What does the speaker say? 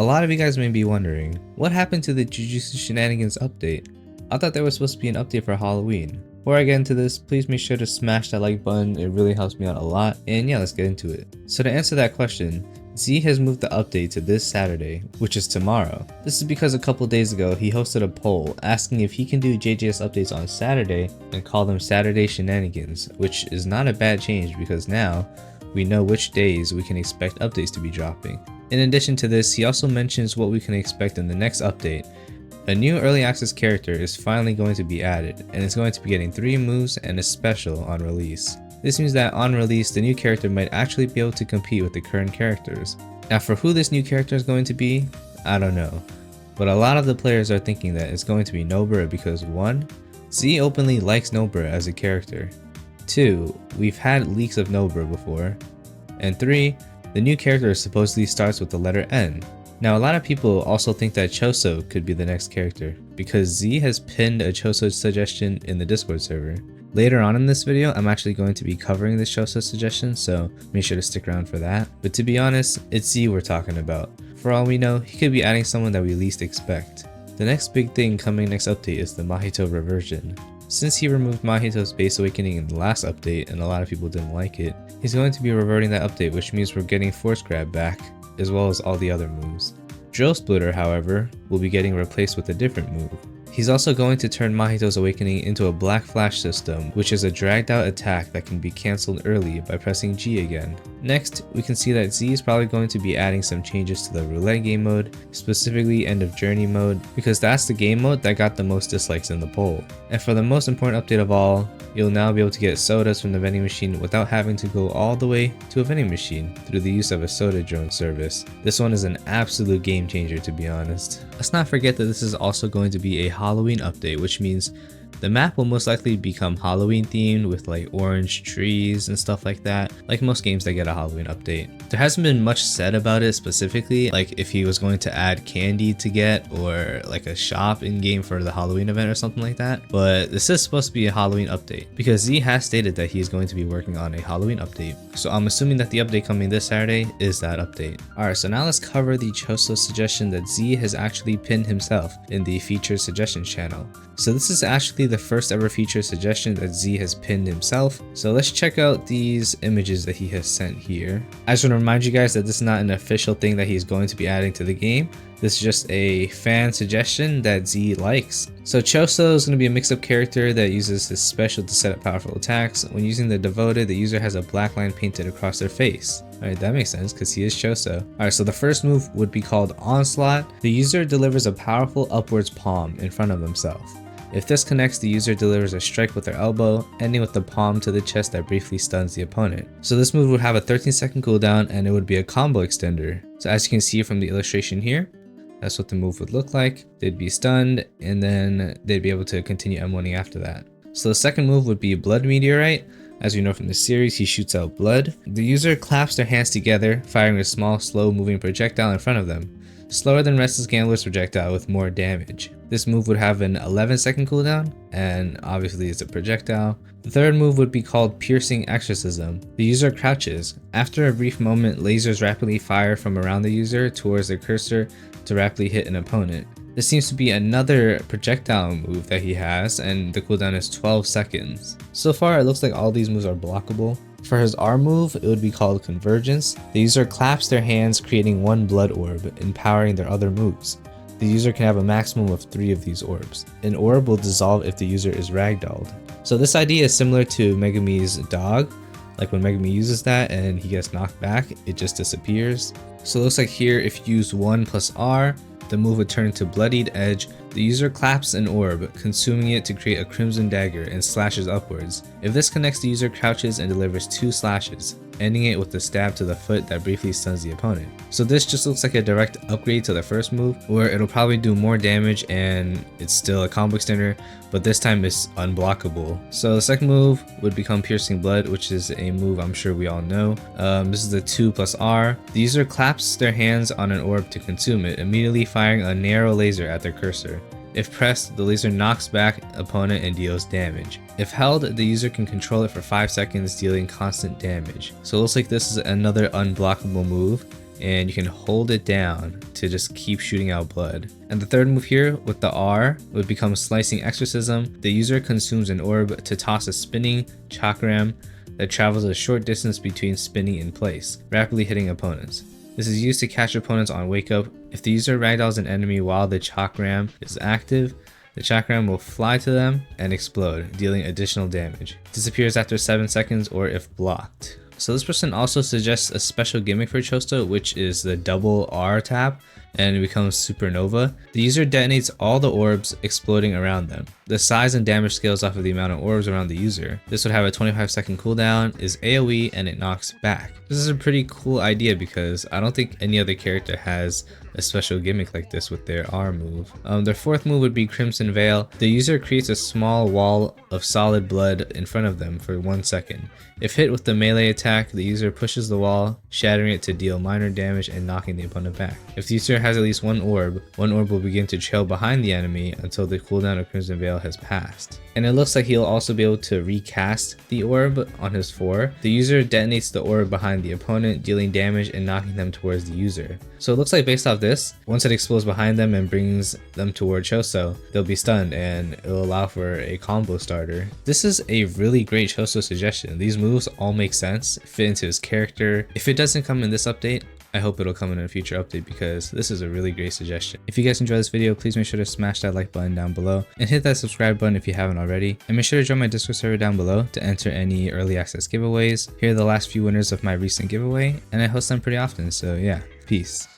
A lot of you guys may be wondering, what happened to the Jujutsu Shenanigans update? I thought there was supposed to be an update for Halloween. Before I get into this, please make sure to smash that like button, it really helps me out a lot, and yeah, let's get into it. So to answer that question, Z has moved the update to this Saturday, which is tomorrow. This is because a couple days ago he hosted a poll asking if he can do JJS updates on Saturday and call them Saturday Shenanigans, which is not a bad change because now we know which days we can expect updates to be dropping. In addition to this, he also mentions what we can expect in the next update. A new early access character is finally going to be added, and it's going to be getting 3 moves and a special on release. This means that on release, the new character might actually be able to compete with the current characters. Now for who this new character is going to be, I don't know. But a lot of the players are thinking that it's going to be Nobara because 1. Z openly likes Nobara as a character. 2. We've had leaks of Nobara before. And 3. The new character supposedly starts with the letter N. Now a lot of people also think that Choso could be the next character, because Z has pinned a Choso suggestion in the Discord server. Later on in this video, I'm actually going to be covering this Choso suggestion, so make sure to stick around for that. But to be honest, it's Z we're talking about. For all we know, he could be adding someone that we least expect. The next big thing coming next update is the Mahito reversion. Since he removed Mahito's base awakening in the last update and a lot of people didn't like it, he's going to be reverting that update, which means we're getting force grab back, as well as all the other moves. Drill Splitter, however, will be getting replaced with a different move. He's also going to turn Mahito's awakening into a black flash system, which is a dragged out attack that can be cancelled early by pressing G again. Next, we can see that Z is probably going to be adding some changes to the roulette game mode, specifically end of journey mode, because that's the game mode that got the most dislikes in the poll. And for the most important update of all, you'll now be able to get sodas from the vending machine without having to go all the way to a vending machine through the use of a soda drone service. This one is an absolute game changer, to be honest. Let's not forget that this is also going to be a Halloween update, which means the map will most likely become Halloween themed with like orange trees and stuff like that, like most games that get a Halloween update. There hasn't been much said about it specifically, like if he was going to add candy to get or like a shop in game for the Halloween event or something like that, but this is supposed to be a Halloween update because Z has stated that he is going to be working on a Halloween update. So I'm assuming that the update coming this Saturday is that update. Alright, so now let's cover the Choso suggestion that Z has actually pinned himself in the featured suggestions channel. So this is actually the first ever featured suggestion that Z has pinned himself. So let's check out these images that he has sent here. I just want to remind you guys that this is not an official thing that he's going to be adding to the game. This is just a fan suggestion that Z likes. So Choso is going to be a mix-up character that uses his special to set up powerful attacks. When using the devoted, the user has a black line painted across their face. Alright, that makes sense because he is Choso. Alright, so the first move would be called Onslaught. The user delivers a powerful upwards palm in front of themselves. If this connects, the user delivers a strike with their elbow, ending with the palm to the chest that briefly stuns the opponent. So this move would have a 13-second cooldown and it would be a combo extender. So as you can see from the illustration here, that's what the move would look like. They'd be stunned and then they'd be able to continue M1ing after that. So the second move would be Blood Meteorite. As we know from the series, he shoots out blood. The user claps their hands together, firing a small, slow-moving projectile in front of them. Slower than Restless Gambler's projectile with more damage. This move would have an 11-second cooldown, and obviously it's a projectile. The third move would be called Piercing Exorcism. The user crouches. After a brief moment, lasers rapidly fire from around the user towards their cursor to rapidly hit an opponent. This seems to be another projectile move that he has, and the cooldown is 12 seconds. So far, it looks like all these moves are blockable. For his R move, it would be called Convergence. The user claps their hands, creating one blood orb, empowering their other moves. The user can have a maximum of 3 of these orbs. An orb will dissolve if the user is ragdolled. So this idea is similar to Megumi's dog. Like when Megumi uses that and he gets knocked back, it just disappears. So it looks like here, if you use 1 plus R, the move would turn to Bloodied Edge. The user claps an orb, consuming it to create a crimson dagger and slashes upwards. If this connects, the user crouches and delivers 2 slashes, ending it with a stab to the foot that briefly stuns the opponent. So this just looks like a direct upgrade to the first move, where it'll probably do more damage and it's still a combo extender, but this time it's unblockable. So the second move would become Piercing Blood, which is a move I'm sure we all know. This is the 2 plus R. The user claps their hands on an orb to consume it, immediately firing a narrow laser at their cursor. If pressed, the laser knocks back opponent and deals damage. If held, the user can control it for 5 seconds, dealing constant damage. So it looks like this is another unblockable move. and you can hold it down to just keep shooting out blood. And the third move here with the R would become Slicing Exorcism. The user consumes an orb to toss a spinning chakram that travels a short distance between spinning in place, rapidly hitting opponents. This is used to catch opponents on wake up. If the user ragdolls an enemy while the chakram is active, the chakram will fly to them and explode, dealing additional damage. It disappears after 7 seconds or if blocked. So this person also suggests a special gimmick for Choso, which is the double R tap, and it becomes supernova. The user detonates all the orbs, exploding around them. The size and damage scales off of the amount of orbs around the user. This would have a 25-second cooldown, is AoE, and it knocks back. This is a pretty cool idea because I don't think any other character has a special gimmick like this with their R move. Their fourth move would be Crimson Veil. The user creates a small wall of solid blood in front of them for 1 second. If hit with the melee attack, the user pushes the wall, shattering it to deal minor damage and knocking the opponent back. If the user has at least one orb will begin to trail behind the enemy until the cooldown of Crimson Veil has passed. And it looks like he'll also be able to recast the orb on his 4. The user detonates the orb behind the opponent, dealing damage and knocking them towards the user. So it looks like based off this, once it explodes behind them and brings them toward Choso, they'll be stunned and it'll allow for a combo starter. This is a really great Choso suggestion. These moves all make sense, fit into his character. If it doesn't come in this update, I hope it'll come in a future update because this is a really great suggestion. If you guys enjoyed this video, please make sure to smash that like button down below and hit that subscribe button if you haven't already. And make sure to join my Discord server down below to enter any early access giveaways. Here are the last few winners of my recent giveaway, and I host them pretty often, so yeah, peace.